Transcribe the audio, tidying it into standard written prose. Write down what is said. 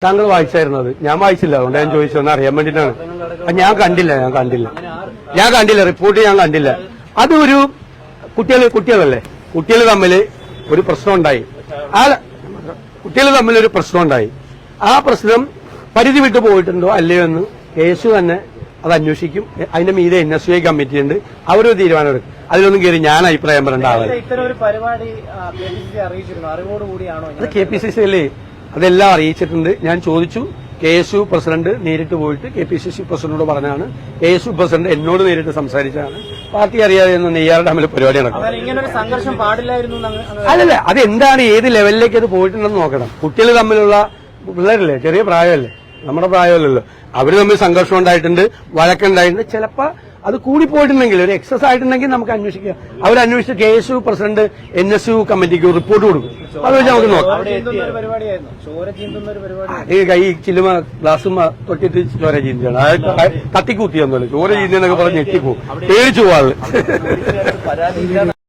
താങ്കൾ വായിച്ചായിരുന്നത്? ഞാൻ വായിച്ചില്ല, അതുകൊണ്ട് ഞാൻ ചോദിച്ചതെന്ന് അറിയാൻ വേണ്ടിയിട്ടാണ്. ഞാൻ കണ്ടില്ല റിപ്പോർട്ട് ഞാൻ കണ്ടില്ല. അതൊരു കുട്ടികളല്ലേ, കുട്ടികൾ തമ്മിൽ ഒരു പ്രശ്നം ഉണ്ടായി. ആ പ്രശ്നം പരിധി വിട്ടു പോയിട്ടുണ്ടോ അല്ലയോ എന്ന് കേസ് തന്നെ അത് അന്വേഷിക്കും. അതിന്റെ മീതെ NSUI കമ്മിറ്റി ഉണ്ട്, അവരൊരു തീരുമാനമെടുക്കും. അതിലൊന്നും കയറി ഞാൻ അഭിപ്രായം പറയേണ്ട ആളല്ല. അത് KPCC അല്ലേ, അതെല്ലാം അറിയിച്ചിട്ടുണ്ട്. ഞാൻ ചോദിച്ചു, KSU പ്രസിഡന്റ് നേരിട്ട് പോയിട്ട് KPCC പ്രസിഡന്റിനോട് പറഞ്ഞാണ്. KSU പ്രസിഡന്റ് എന്നോട് നേരിട്ട് സംസാരിച്ചാണ്. പാർട്ടി അറിയാതെ നെയ്യാറുടെ തമ്മിൽ പരിപാടി നടക്കും. അല്ലല്ല, അതെന്താണ്, ഏത് ലെവലിലേക്ക് അത് പോയിട്ടുണ്ടെന്ന് നോക്കണം. കുട്ടികൾ തമ്മിലുള്ള പിള്ളേരല്ലേ, ചെറിയ പ്രായമല്ലേ, നമ്മുടെ പ്രായമല്ലല്ലോ. അവര് തമ്മിൽ സംഘർഷം ഉണ്ടായിട്ടുണ്ട്, വഴക്കുണ്ടായിട്ടുണ്ട്. ചിലപ്പോ അത് കൂടിപ്പോയിട്ടുണ്ടെങ്കിൽ, ഒരു എക്സസ് ആയിട്ടുണ്ടെങ്കിൽ നമുക്ക് അന്വേഷിക്കാം. അവരന്വേഷിച്ച് KSU പ്രസിഡന്റ് NSU കമ്മിറ്റിക്ക് റിപ്പോർട്ട് കൊടുക്കും. അത് വെച്ച് നമുക്ക് നോക്കാം. കൈ ചില്ലുമ ഗ്ലാസും തൊട്ടിട്ട് ചോര ചീന്തിയാണ്, അത് തട്ടിക്കൂത്തിയൊന്നുമല്ല. ചോര ചീന്തിയെന്നൊക്കെ പറഞ്ഞ് ഞെട്ടിപ്പോവും, പേടിച്ചു പോവാ.